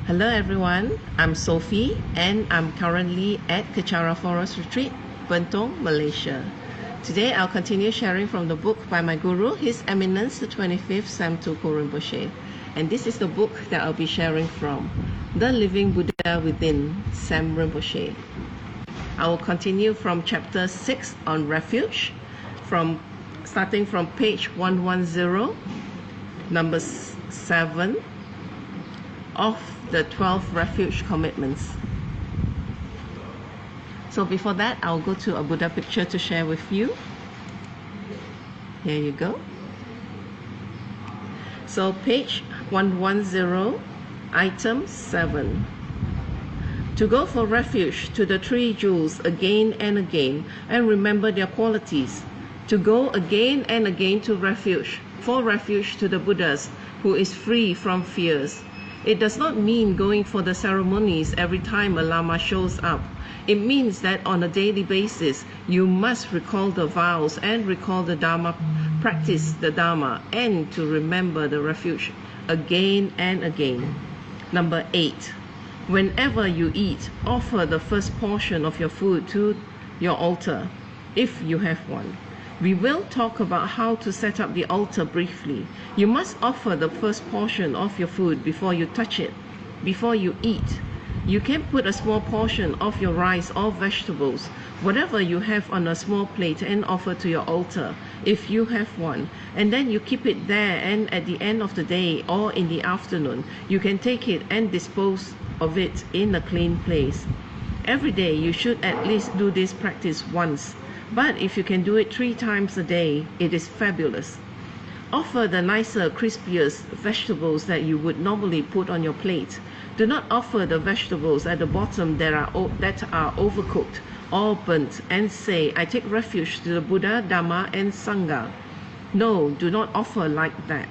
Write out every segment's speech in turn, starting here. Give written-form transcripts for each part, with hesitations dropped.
Hello everyone, I'm Sophie and I'm currently at Kecara Forest Retreat, Bentong, Malaysia. Today I'll continue sharing from the book by my guru, His Eminence the 25th Sam Tuku Rinpoche. And this is the book that I'll be sharing from, The Living Buddha Within, Sam Rinpoche. I will continue from chapter 6 on refuge, starting from page 110, number 7 of the 12 refuge commitments. So before that, I'll go to a Buddha picture to share with you. Here you go. So page 110, item 7. To go for refuge to the three jewels again and again and remember their qualities. To go again and again to refuge, for refuge to the Buddhas who is free from fears. It does not mean going for the ceremonies every time a Lama shows up. It means that on a daily basis, you must recall the vows and recall the Dharma, practice the Dharma, and to remember the refuge again and again. Number 8. Whenever you eat, offer the first portion of your food to your altar, if you have one. We will talk about how to set up the altar briefly. You must offer the first portion of your food before you touch it, before you eat. You can put a small portion of your rice or vegetables, whatever you have on a small plate, and offer to your altar, if you have one. And then you keep it there, and at the end of the day or in the afternoon, you can take it and dispose of it in a clean place. Every day you should at least do this practice once. But if you can do it 3 times a day, it is fabulous. Offer the nicer, crispiest vegetables that you would normally put on your plate. Do not offer the vegetables at the bottom that are overcooked or burnt and say, I take refuge to the Buddha, Dhamma and Sangha. No, do not offer like that.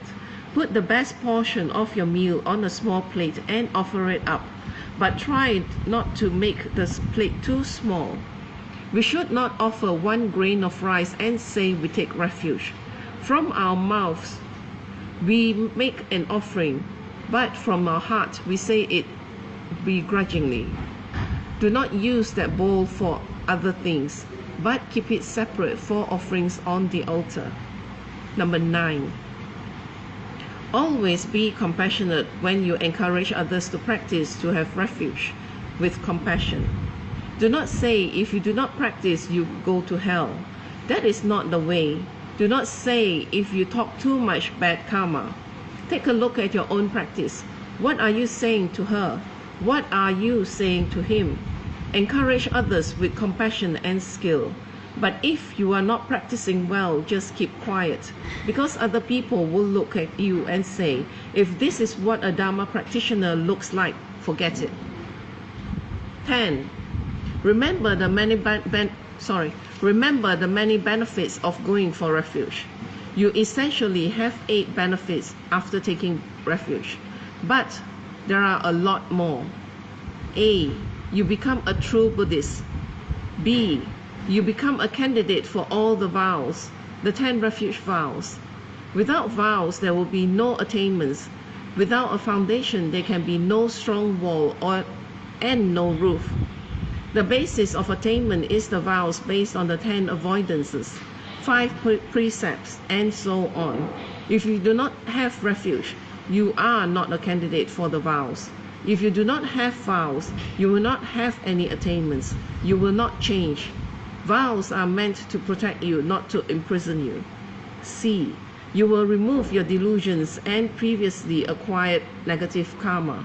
Put the best portion of your meal on a small plate and offer it up. But try not to make the plate too small. We should not offer 1 grain of rice and say we take refuge. From our mouths, we make an offering, but from our heart, we say it begrudgingly. Do not use that bowl for other things, but keep it separate for offerings on the altar. Number 9. Always be compassionate when you encourage others to practice to have refuge with compassion. Do not say, if you do not practice, you go to hell. That is not the way. Do not say, if you talk too much bad karma. Take a look at your own practice. What are you saying to her? What are you saying to him? Encourage others with compassion and skill. But if you are not practicing well, just keep quiet, because other people will look at you and say, if this is what a Dharma practitioner looks like, forget it. 10. Remember the many benefits of going for refuge. You essentially have 8 benefits after taking refuge, but there are a lot more. A. You become a true Buddhist. B. You become a candidate for all the vows, the 10 refuge vows. Without vows, there will be no attainments. Without a foundation, there can be no strong wall and no roof. The basis of attainment is the vows based on the 10 avoidances, 5 precepts, and so on. If you do not have refuge, you are not a candidate for the vows. If you do not have vows, you will not have any attainments. You will not change. Vows are meant to protect you, not to imprison you. C. You will remove your delusions and previously acquired negative karma.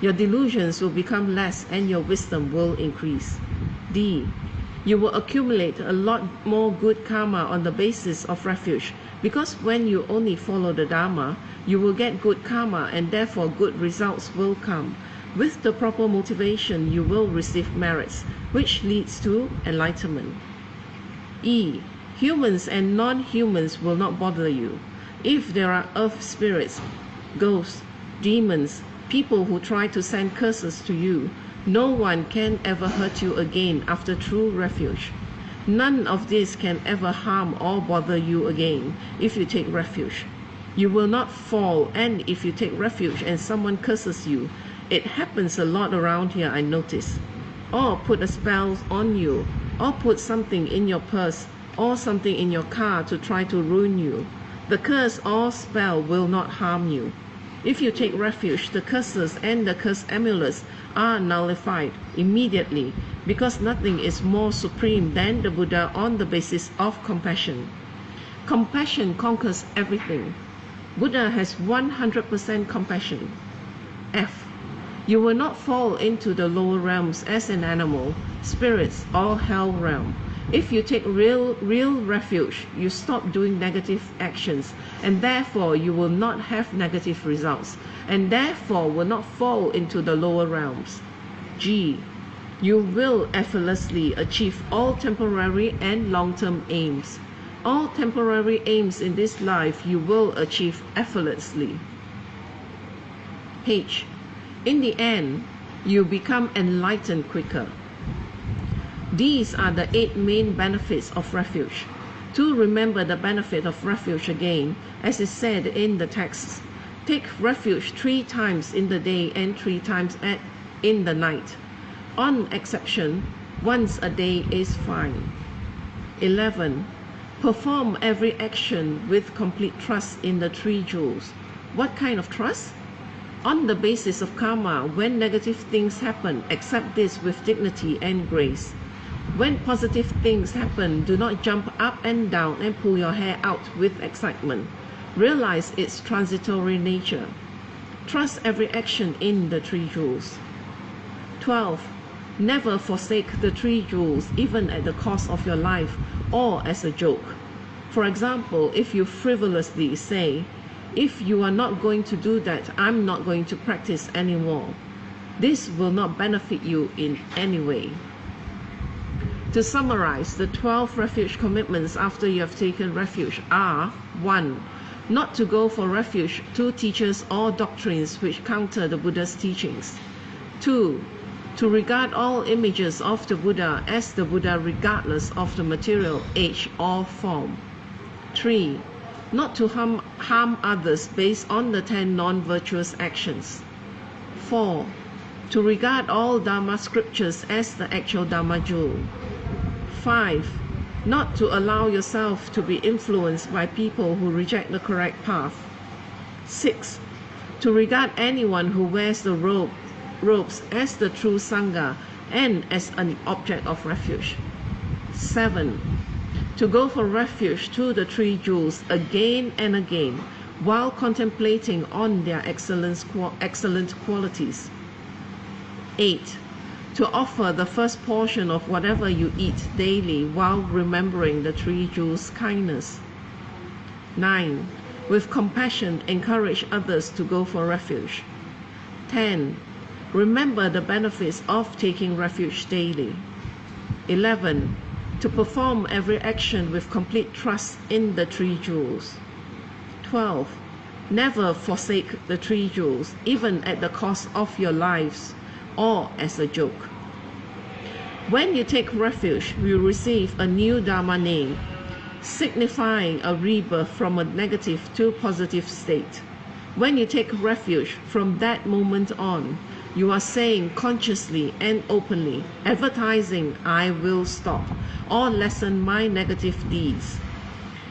Your delusions will become less and your wisdom will increase. D. You will accumulate a lot more good karma on the basis of refuge, because when you only follow the Dharma, you will get good karma and therefore good results will come. With the proper motivation, you will receive merits, which leads to enlightenment. E. Humans and non-humans will not bother you. If there are earth spirits, ghosts, demons, people who try to send curses to you, no one can ever hurt you again after true refuge. None of this can ever harm or bother you again if you take refuge. You will not fall, and if you take refuge and someone curses you, It happens a lot around here, I notice. Or put a spell on you, or put something in your purse, or something in your car to try to ruin you. The curse or spell will not harm you. If you take refuge, the curses and the curse amulets are nullified immediately, because nothing is more supreme than the Buddha on the basis of compassion. Compassion conquers everything. Buddha has 100% compassion. F. You will not fall into the lower realms as an animal, spirits, or hell realm. If you take real refuge, you stop doing negative actions, and therefore you will not have negative results, and therefore will not fall into the lower realms. G. You will effortlessly achieve all temporary and long-term aims. All temporary aims in this life you will achieve effortlessly. H. In the end, you become enlightened quicker. These are the 8 main benefits of refuge. To remember the benefit of refuge again, as is said in the text, take refuge 3 times in the day and 3 times in the night. On exception, once a day is fine. 11. Perform every action with complete trust in the 3 jewels. What kind of trust? On the basis of karma, when negative things happen, accept this with dignity and grace. When positive things happen, do not jump up and down and pull your hair out with excitement. Realize its transitory nature. Trust every action in the 3 jewels. 12. Never forsake the 3 jewels, even at the cost of your life or as a joke. For example, if you frivolously say, "If you are not going to do that, I'm not going to practice anymore," this will not benefit you in any way. To summarize, the 12 refuge commitments after you have taken refuge are: 1. Not to go for refuge to teachers or doctrines which counter the Buddha's teachings. 2. To regard all images of the Buddha as the Buddha regardless of the material, age, or form. 3. Not to harm others based on the 10 non-virtuous actions. 4. To regard all Dharma scriptures as the actual Dharma jewel. 5. Not to allow yourself to be influenced by people who reject the correct path. 6. To regard anyone who wears the robes as the true Sangha and as an object of refuge. 7. To go for refuge to the 3 jewels again and again while contemplating on their excellent qualities. 8. To offer the first portion of whatever you eat daily while remembering the 3 jewels' kindness. 9. With compassion, encourage others to go for refuge. 10. Remember the benefits of taking refuge daily. 11. To perform every action with complete trust in the 3 jewels. 12. Never forsake the 3 jewels, even at the cost of your lives or as a joke. When you take refuge, you receive a new Dharma name, signifying a rebirth from a negative to positive state. When you take refuge, from that moment on, you are saying consciously and openly, advertising, "I will stop or lessen my negative deeds."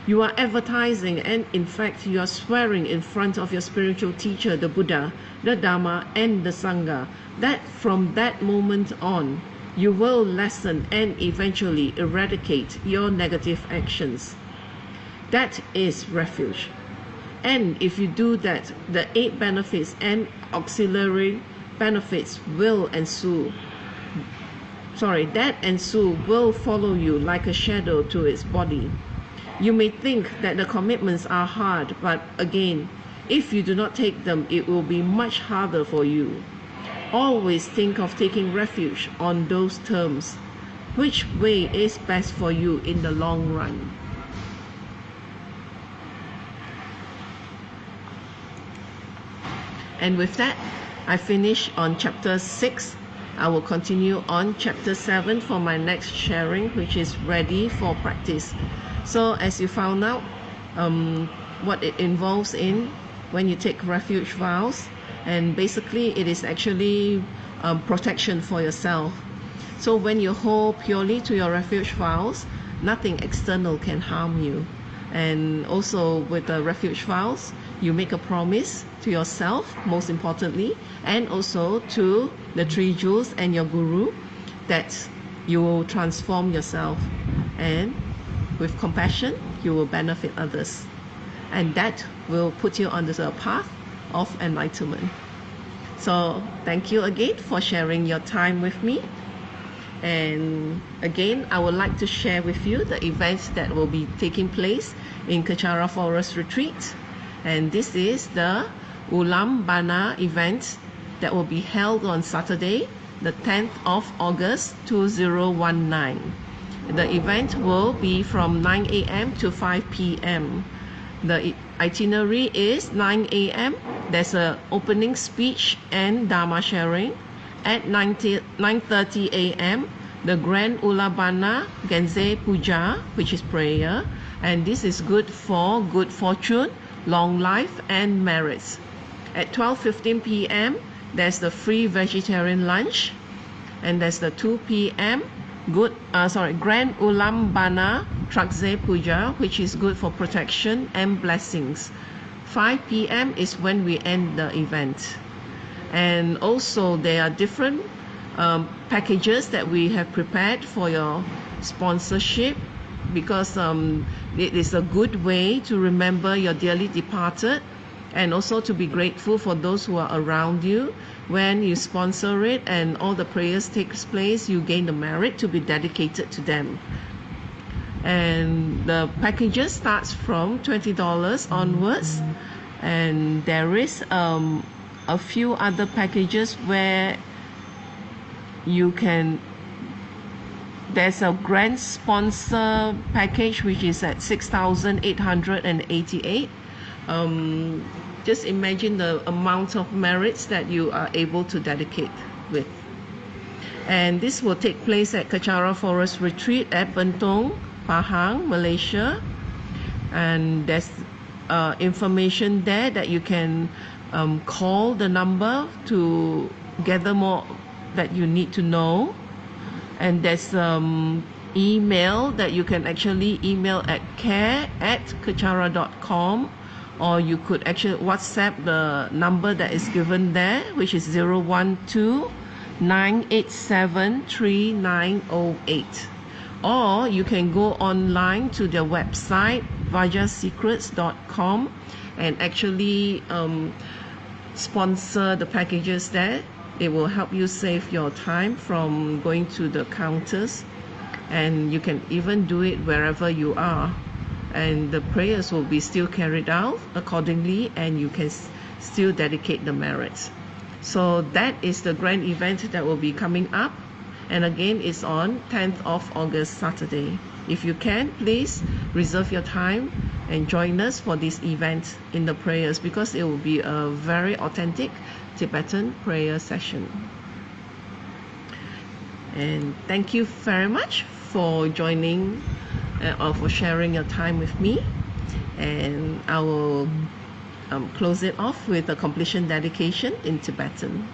You are advertising, and in fact you are swearing in front of your spiritual teacher, the Buddha, the Dharma, and the Sangha, that from that moment on, you will lessen and eventually eradicate your negative actions. That is refuge. And if you do that, the 8 benefits and auxiliary benefits will ensue. That ensue will follow you like a shadow to its body. You may think that the commitments are hard, but again, if you do not take them, it will be much harder for you. Always think of taking refuge on those terms. Which way is best for you in the long run? And with that, I finish on chapter 6. I will continue on chapter 7 for my next sharing, which is ready for practice. So as you found out what it involves in when you take refuge vows, and basically it is actually protection for yourself. So when you hold purely to your refuge vows, nothing external can harm you. And also with the refuge vows, you make a promise to yourself, most importantly, and also to the three jewels and your guru, that you will transform yourself, and with compassion you will benefit others, and that will put you on the path of enlightenment. So thank you again for sharing your time with me. And again, I would like to share with you the events that will be taking place in Kechara Forest Retreat. And this is the Ulam Bana event that will be held on Saturday, the 10th of August 2019. The event will be from 9 a.m. to 5 p.m. The itinerary is 9 a.m. There's an opening speech and Dharma sharing. At 9:30 a.m. the Grand Ulabana Genze Puja, which is prayer, and this is good for good fortune, long life and merits. At 12:15 p.m. there's the free vegetarian lunch, and there's the 2 p.m. Grand Ulam Bana Trakze Puja, which is good for protection and blessings. 5 p.m. is when we end the event. And also there are different packages that we have prepared for your sponsorship, because it is a good way to remember your dearly departed, and also to be grateful for those who are around you. When you sponsor it and all the prayers takes place, you gain the merit to be dedicated to them. And the packages starts from $20 onwards, and there is a few other packages where you can, there's a grand sponsor package which is at 6,888. Just imagine the amount of merits that you are able to dedicate with. And this will take place at Kechara Forest Retreat at Bentong, Pahang, Malaysia. And there's information there that you can call the number to gather more that you need to know. And there's email that you can actually email at care@kechara.com, or you could actually WhatsApp the number that is given there, which is 012-987-3908. Or you can go online to their website vajasecrets.com and actually sponsor the packages there. It will help you save your time from going to the counters, and you can even do it wherever you are, and the prayers will be still carried out accordingly, and you can still dedicate the merits. So that is the grand event that will be coming up, and again it's on 10th of August, Saturday. If you can, please reserve your time and join us for this event in the prayers, because it will be a very authentic Tibetan prayer session. And thank you very much for joining or for sharing your time with me. And I will close it off with a completion dedication in Tibetan.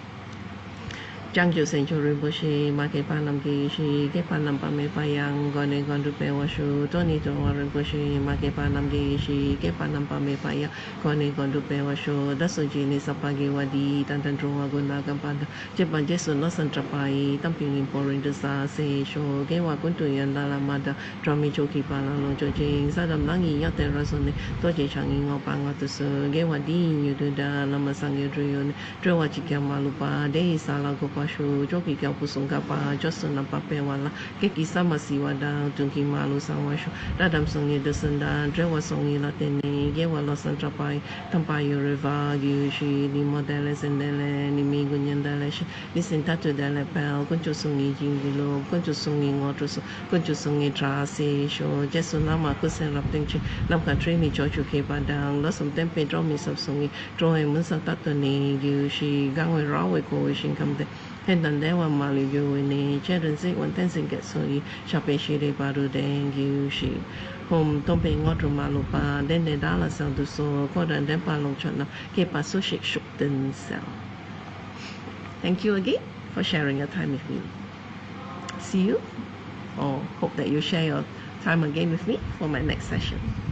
Jangjo Sencho Rinpoche, Make Panam Geishi, Ke Panam Pame Payang, Gone Gondu Pewashu, Toni Towa Rinpoche, Make Panam Geishi, Ke Panam Pame Payang, Gone Gondu Pewashu, Dasoji ni Sapagi Wadi, Tantan Trowa Guna Gampada, Jepan Jesu no Santrapai, Tamping Poring the Sa, Se Sho, Gewa Guntu Yandala Mada, Drami Choki Palano Jojing, Sadam Nangi Yate Rasone, Toje Changi Opanga to Su, Gewa Din, you do da, Lamasang Yudrion, Drowa Chikamalupa, De Salago. Joki Kau Pusungkapa, Josuna Papewala, Keki Sama Siwada, Tunki Malu Sawashu, Dadam Songi Desenda, Drewa Songi Latene, Gewa Losantrapai, Tampayo Riva, Yushi, Ni Modeles and Dele, Nimi Gunyandalesh, Nisintatu Dele Pel, Kuncho Songi Jingilo, Kuncho Songi Waters, Kuncho Songi Trasi, Sho, Jesunama Kusen Raptinchi, Namka Trini Jochu Kepadang, Losum Tempe Dromis of Songi, Droe Musa Tatani, Yushi, Gangwe Rawe Coition Camde. Hendandewa Mali Yuini, Cherenzi, one Tenzin Getsui, Shape Shiri Baru Deng Yushi. home don't be ngot rumalupa then they dala sel do so ko dan den pa long chon na ke pa so shik shuk den sel. Thank you again for sharing your time with me. See you, or hope that you share your time again with me for my next session.